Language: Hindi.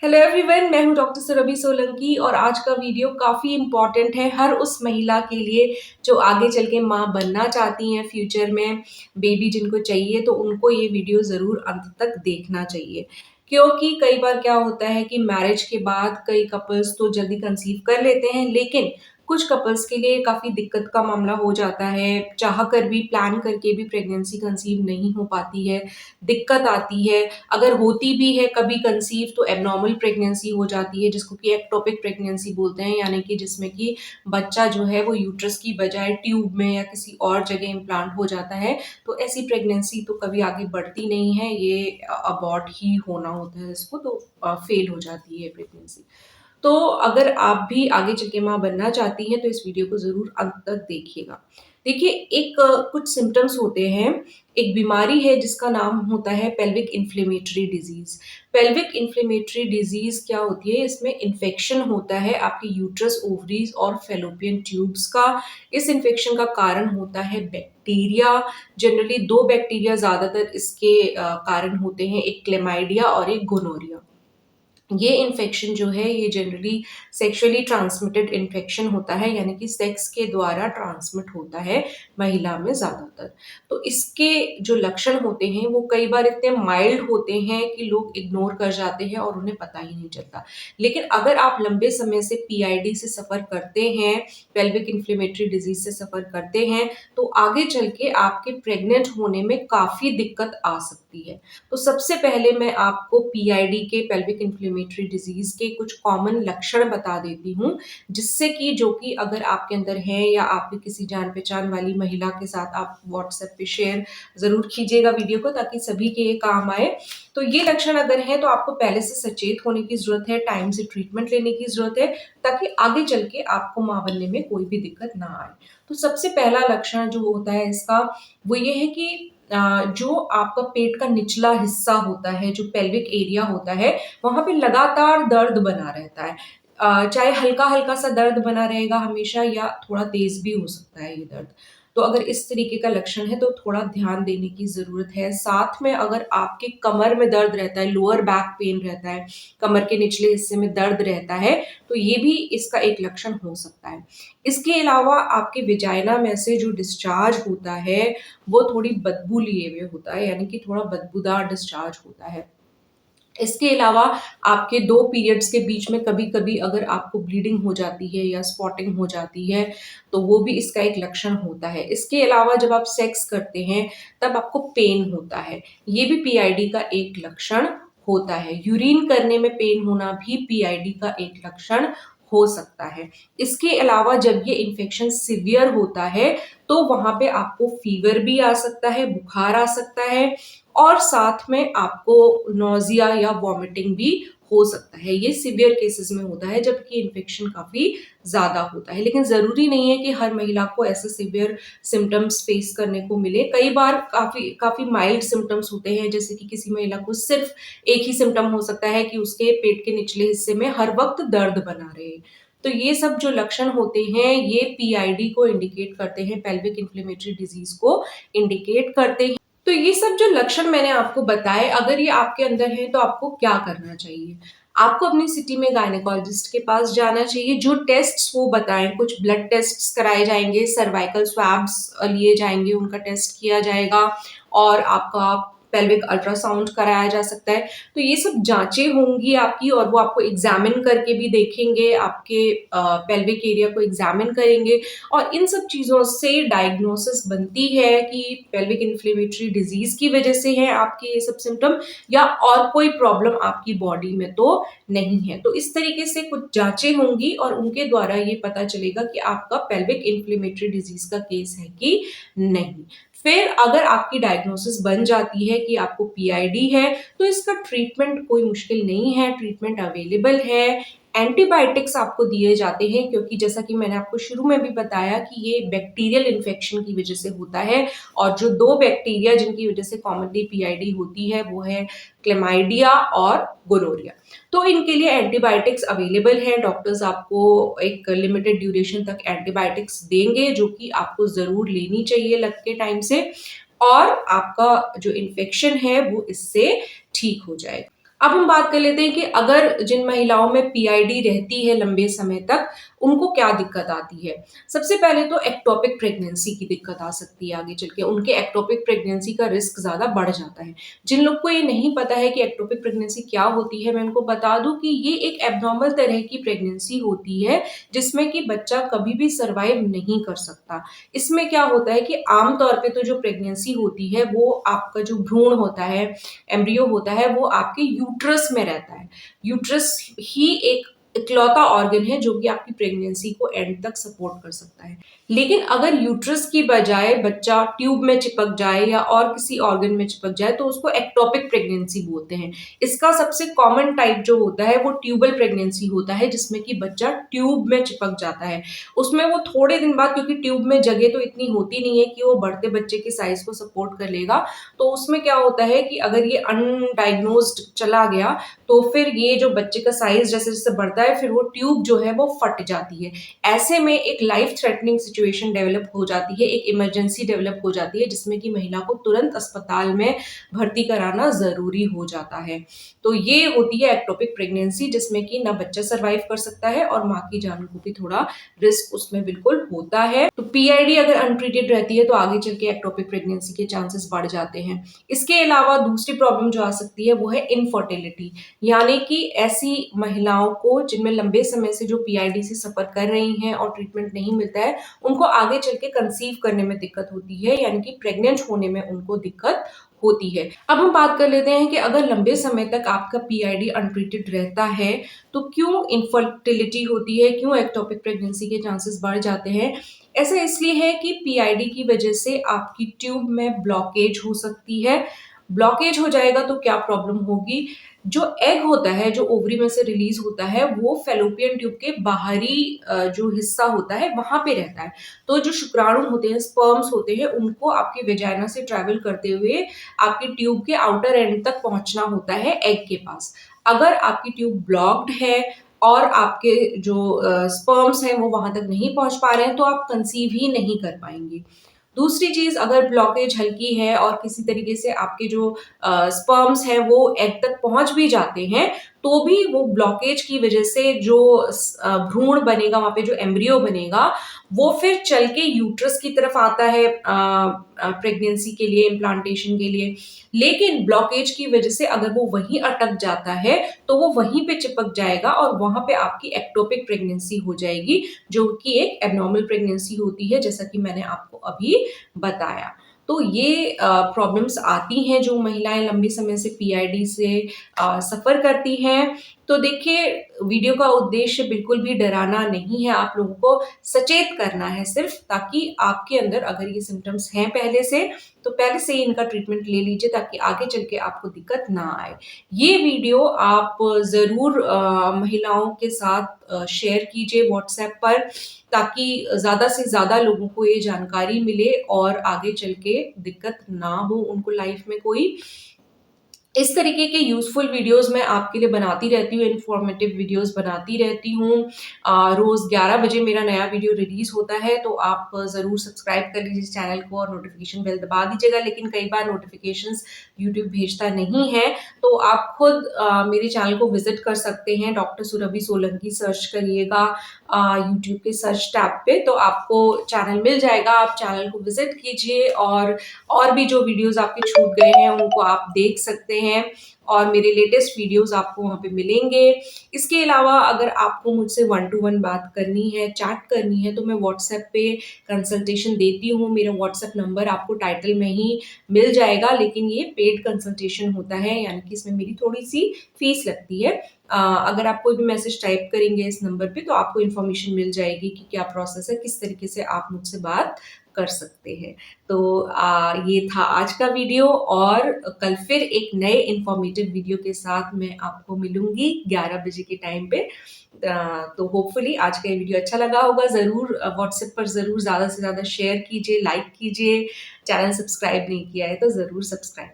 हेलो एवरीवन, मैं हूं डॉक्टर सुरभि सोलंकी और आज का वीडियो काफ़ी इम्पॉर्टेंट है हर उस महिला के लिए जो आगे चल के माँ बनना चाहती हैं। फ्यूचर में बेबी जिनको चाहिए तो उनको ये वीडियो ज़रूर अंत तक देखना चाहिए, क्योंकि कई बार क्या होता है कि मैरिज के बाद कई कपल्स तो जल्दी कंसीव कर लेते हैं, लेकिन कुछ कपल्स के लिए काफ़ी दिक्कत का मामला हो जाता है। चाह कर भी, प्लान करके भी प्रेगनेंसी कंसीव नहीं हो पाती है, दिक्कत आती है। अगर होती भी है कभी कंसीव तो एबनॉर्मल प्रेगनेंसी हो जाती है, जिसको कि एक्टोपिक प्रेगनेंसी बोलते हैं, यानी कि जिसमें कि बच्चा जो है वो यूट्रस की बजाय ट्यूब में या किसी और जगह इम्प्लांट हो जाता है। तो ऐसी प्रेगनेंसी तो कभी आगे बढ़ती नहीं है, ये अबॉर्ट ही होना होता है इसको, तो फेल हो जाती है प्रेगनेंसी। तो अगर आप भी आगे चल के माँ बनना चाहती हैं तो इस वीडियो को ज़रूर अंत तक देखिएगा। देखिए, एक कुछ सिम्पटम्स होते हैं। एक बीमारी है जिसका नाम होता है pelvic inflammatory disease. Pelvic inflammatory disease क्या होती है? इसमें इन्फेक्शन होता है आपके यूट्रस, ओवरीज़ और फैलोपियन ट्यूब्स का। इस इन्फेक्शन का कारण होता है बैक्टीरिया। जनरली 2 बैक्टीरिया ज़्यादातर इसके कारण होते हैं, एक क्लेमाइडिया और एक गोनोरिया। ये इन्फेक्शन जो है ये जनरली सेक्सुअली ट्रांसमिटेड इन्फेक्शन होता है, यानी कि सेक्स के द्वारा ट्रांसमिट होता है महिला में ज़्यादातर। तो इसके जो लक्षण होते हैं वो कई बार इतने माइल्ड होते हैं कि लोग इग्नोर कर जाते हैं और उन्हें पता ही नहीं चलता। लेकिन अगर आप लंबे समय से पीआईडी से सफ़र करते हैं, पेल्विक इन्फ्लेमेटरी डिजीज़ से सफ़र करते हैं, तो आगे चल के आपके प्रेग्नेंट होने में काफ़ी दिक्कत आ सकती है। तो सबसे पहले मैं आपको पीआईडी के, पेल्विक इन्फ्लेमेटरी डिजीज़ के कुछ कॉमन लक्षण बता देती हूँ, जिससे कि जो कि अगर आपके अंदर है या आपकी किसी जान-पहचान वाली महिला के साथ आप व्हाट्सएप पे शेयर ज़रूर कीजिएगा वीडियो को, ताकि सभी के ये काम आए। तो ये लक्षण अगर हैं तो आपको पहले से सचेत होने की ज़रूरत है, टाइम से ट्रीटमेंट लेने की ज़रूरत है, ताकि आगे चल के आपको माँ बनने में कोई भी दिक्कत ना आए। तो सबसे पहला लक्षण जो होता है इसका, वो ये है कि जो आपका पेट का निचला हिस्सा होता है, जो पेल्विक एरिया होता है, वहाँ पे लगातार दर्द बना रहता है। चाहे हल्का-हल्का सा दर्द बना रहेगा हमेशा या थोड़ा तेज़ भी हो सकता है ये दर्द। तो अगर इस तरीके का लक्षण है तो थोड़ा ध्यान देने की ज़रूरत है। साथ में अगर आपके कमर में दर्द रहता है, लोअर बैक पेन रहता है, कमर के निचले हिस्से में दर्द रहता है, तो ये भी इसका एक लक्षण हो सकता है। इसके अलावा आपके वेजाइना में से जो डिस्चार्ज होता है वो थोड़ी बदबू लिए हुए होता है, यानी कि थोड़ा बदबूदार डिस्चार्ज होता है। इसके अलावा आपके 2 पीरियड्स के बीच में कभी-कभी अगर आपको ब्लीडिंग हो जाती है या स्पॉटिंग हो जाती है, तो वो भी इसका एक लक्षण होता है। इसके अलावा जब आप सेक्स करते हैं, तब आपको पेन होता है। ये भी पीआईडी का एक लक्षण होता है। यूरिन करने में पेन होना भी पीआईडी का एक लक्षण हो सकता है। इसके अलावा जब ये इन्फेक्शन सीवियर होता है, तो वहाँ पे आपको फीवर भी आ सकता है, बुखार आ सकता है और साथ में आपको नॉज़िया या वॉमिटिंग भी हो सकता है। ये सीवियर केसेज़ में होता है जबकि इन्फेक्शन काफ़ी ज़्यादा होता है। लेकिन ज़रूरी नहीं है कि हर महिला को ऐसे सीवियर सिम्पटम्स फेस करने को मिले। कई बार काफ़ी काफ़ी माइल्ड सिम्पटम्स होते हैं, जैसे कि किसी महिला को सिर्फ़ एक ही सिम्पटम हो सकता है कि उसके पेट के निचले हिस्से में हर वक़्त दर्द बना रहे। तो ये सब जो लक्षण होते हैं, ये पीआईडी को इंडिकेट करते हैं, पेल्विक इन्फ्लेमेटरी डिज़ीज़ को इंडिकेट करते हैं। तो ये सब जो लक्षण मैंने आपको बताए, अगर ये आपके अंदर है तो आपको क्या करना चाहिए? आपको अपनी सिटी में गायनेकोलॉजिस्ट के पास जाना चाहिए, जो टेस्ट्स वो बताएँ, कुछ ब्लड टेस्ट्स कराए जाएँगे, सर्वाइकल स्वैब्स लिए जाएँगे, उनका टेस्ट किया जाएगा और आपका पेल्विक अल्ट्रासाउंड कराया जा सकता है। तो ये सब जाँचें होंगी आपकी और वो आपको एग्ज़ामिन करके भी देखेंगे, आपके पेल्विक एरिया को एग्ज़ामिन करेंगे और इन सब चीज़ों से डायग्नोसिस बनती है कि पेल्विक इन्फ्लेमेटरी डिजीज़ की वजह से है आपके ये सब सिम्पटम, या और कोई प्रॉब्लम आपकी बॉडी में तो नहीं है। तो इस तरीके से कुछ जाँचें होंगी और उनके द्वारा ये पता चलेगा कि आपका पेल्विक इन्फ्लेमेटरी डिजीज़ का केस है कि नहीं। फिर अगर आपकी डायग्नोसिस बन जाती है कि आपको पीआईडी है, तो इसका ट्रीटमेंट कोई मुश्किल नहीं है, ट्रीटमेंट अवेलेबल है। एंटीबायोटिक्स आपको दिए जाते हैं, क्योंकि जैसा कि मैंने आपको शुरू में भी बताया कि ये बैक्टीरियल इन्फेक्शन की वजह से होता है और जो 2 बैक्टीरिया जिनकी वजह से कॉमनली पीआईडी होती है वो है क्लेमाइडिया और गोनोरिया। तो इनके लिए एंटीबायोटिक्स अवेलेबल हैं, डॉक्टर्स आपको एक लिमिटेड ड्यूरेशन तक एंटीबायोटिक्स देंगे, जो कि आपको ज़रूर लेनी चाहिए लग के टाइम से, और आपका जो इन्फेक्शन है वो इससे ठीक हो जाएगा। अब हम बात कर लेते हैं कि अगर जिन महिलाओं में पीआईडी रहती है लंबे समय तक, उनको क्या दिक्कत आती है। सबसे पहले तो एक्टोपिक प्रेगनेंसी की दिक्कत आ सकती है आगे चल के, उनके एक्टोपिक प्रेगनेंसी का रिस्क ज़्यादा बढ़ जाता है। जिन लोग को ये नहीं पता है कि एक्टोपिक प्रेगनेंसी क्या होती है, मैं उनको बता दूँ कि ये एक एब्नॉर्मल तरह की प्रेगनेंसी होती है, जिसमें कि बच्चा कभी भी सर्वाइव नहीं कर सकता। इसमें क्या होता है कि आम तौर पे तो जो प्रेगनेंसी होती है, वो आपका जो भ्रूण होता है, एम्ब्रियो होता है, वो आपके यूट्रस में रहता है। यूट्रस ही एक इकलौता ऑर्गन है जो कि आपकी प्रेगनेंसी को एंड तक सपोर्ट कर सकता है। लेकिन अगर यूट्रस की बजाय बच्चा ट्यूब में चिपक जाए या और किसी ऑर्गन में चिपक जाए तो उसको एक्टोपिक प्रेगनेंसी बोलते हैं। इसका सबसे कॉमन टाइप जो होता है वो ट्यूबल प्रेगनेंसी होता है, जिसमें कि बच्चा ट्यूब में चिपक जाता है। उसमें वो थोड़े दिन बाद, क्योंकि ट्यूब में जगह तो इतनी होती नहीं है कि वो बढ़ते बच्चे के साइज को सपोर्ट कर लेगा, तो उसमें क्या होता है कि अगर ये अनडायग्नोज्ड चला गया तो फिर ये जो बच्चे का साइज जैसे जैसे बढ़ता है, फिर वो ट्यूब जो है वो फट जाती है। ऐसे में एक लाइफ थ्रेटनिंग सिचुएशन डेवलप हो जाती है, एक इमरजेंसी डेवलप हो जाती है, जिसमें कि महिला को तुरंत अस्पताल में भर्ती कराना जरूरी हो जाता है। तो ये होती है एक्टोपिक प्रेगनेंसी, जिसमें कि ना बच्चा सर्वाइव कर सकता है और माँ की जान को भी थोड़ा रिस्क उसमें बिल्कुल होता है। तो पीआईडी अगर अनट्रीटेड रहती है तो आगे चल के एक्टोपिक प्रेगनेंसी के चांसेस बढ़ जाते हैं। इसके अलावा दूसरी प्रॉब्लम जो आ सकती है वो है इनफर्टिलिटी, यानी कि ऐसी महिलाओं को जिनमें लंबे समय से जो पीआईडी से सफर कर रही हैं और ट्रीटमेंट नहीं मिलता है, उनको आगे चल के कंसीव करने में दिक्कत होती है, यानी कि प्रेग्नेंट होने में उनको दिक्कत होती है। अब हम बात कर लेते हैं कि अगर लंबे समय तक आपका पीआईडी अनट्रीटेड रहता है तो क्यों इनफर्टिलिटी होती है, क्यों एक्टोपिक प्रेगनेंसी के चांसेस बढ़ जाते हैं। ऐसा इसलिए है कि पीआईडी की वजह से आपकी ट्यूब में ब्लॉकेज हो सकती है। ब्लॉकेज हो जाएगा तो क्या प्रॉब्लम होगी, जो एग होता है, जो ओवरी में से रिलीज होता है, वो फेलोपियन ट्यूब के बाहरी जो हिस्सा होता है वहां पे रहता है। तो जो शुक्राणु होते हैं, स्पर्म्स होते हैं, उनको आपकी वेजाइना से ट्रेवल करते हुए आपकी ट्यूब के आउटर एंड तक पहुंचना होता है एग के पास। अगर आपकी ट्यूब ब्लॉक्ड है और आपके जो स्पर्म्स हैं वो वहां तक नहीं पहुंच पा रहे हैं, तो आप कंसीव ही नहीं कर पाएंगे। दूसरी चीज, अगर ब्लॉकेज हल्की है और किसी तरीके से आपके जो स्पर्म्स हैं वो एग तक पहुंच भी जाते हैं, तो भी वो ब्लॉकेज की वजह से जो भ्रूण बनेगा, वहां पे जो एम्ब्रियो बनेगा, वो फिर चल के यूट्रस की तरफ आता है प्रेगनेंसी के लिए, इम्प्लांटेशन के लिए। लेकिन ब्लॉकेज की वजह से अगर वो वहीं अटक जाता है तो वो वहीं पे चिपक जाएगा और वहां पे आपकी एक्टोपिक प्रेगनेंसी हो जाएगी, जो कि एक एबनॉर्मल प्रेगनेंसी होती है, जैसा कि मैंने आपको अभी बताया। तो ये प्रॉब्लम्स आती हैं जो महिलाएं लंबे समय से पीआईडी से सफर करती हैं। तो देखिए, वीडियो का उद्देश्य बिल्कुल भी डराना नहीं है, आप लोगों को सचेत करना है सिर्फ, ताकि आपके अंदर अगर ये सिम्टम्स हैं पहले से, तो पहले से ही इनका ट्रीटमेंट ले लीजिए ताकि आगे चल के आपको दिक्कत ना आए। ये वीडियो आप ज़रूर महिलाओं के साथ शेयर कीजिए व्हाट्सएप पर, ताकि ज़्यादा से ज़्यादा लोगों को ये जानकारी मिले और आगे चल के दिक्कत ना हो उनको लाइफ में कोई। इस तरीके के यूज़फुल वीडियोज़ मैं आपके लिए बनाती रहती हूँ, इन्फॉर्मेटिव वीडियोज़ बनाती रहती हूँ। रोज़ 11 बजे मेरा नया वीडियो रिलीज़ होता है, तो आप ज़रूर सब्सक्राइब कर लीजिए चैनल को और नोटिफ़िकेशन बेल दबा दीजिएगा। लेकिन कई बार नोटिफ़िकेशंस यूट्यूब भेजता नहीं है, तो आप खुद मेरे चैनल को विज़िट कर सकते हैं। डॉक्टर सुरभि सोलंकी सर्च करिएगा यूट्यूब के सर्च टैब पे, तो आपको चैनल मिल जाएगा। आप चैनल को विज़िट कीजिए और भी जो वीडियोज़ आपके छूट गए हैं उनको आप देख सकते हैं और मेरे लेटेस्ट वीडियोज़ आपको वहाँ पे मिलेंगे। इसके अलावा अगर आपको मुझसे 1 टू 1 बात करनी है, चैट करनी है, तो मैं व्हाट्सएप पे कंसल्टेशन देती हूँ। मेरा व्हाट्सएप नंबर आपको टाइटल में ही मिल जाएगा, लेकिन ये पेड कंसल्टेशन होता है, यानी कि इसमें मेरी थोड़ी-सी फीस लगती है। अगर आप कोई भी मैसेज टाइप करेंगे इस नंबर पे तो आपको इन्फॉर्मेशन मिल जाएगी कि क्या प्रोसेस है, किस तरीके से आप मुझसे बात कर सकते हैं। तो ये था आज का वीडियो और कल फिर एक नए इन्फॉर्मेटिव वीडियो के साथ मैं आपको मिलूंगी 11 बजे के टाइम पे। तो होपफुली आज का ये वीडियो अच्छा लगा होगा। ज़रूर व्हाट्सएप पर ज़रूर ज़्यादा से ज़्यादा शेयर कीजिए, लाइक कीजिए। चैनल सब्सक्राइब नहीं किया है तो ज़रूर सब्सक्राइब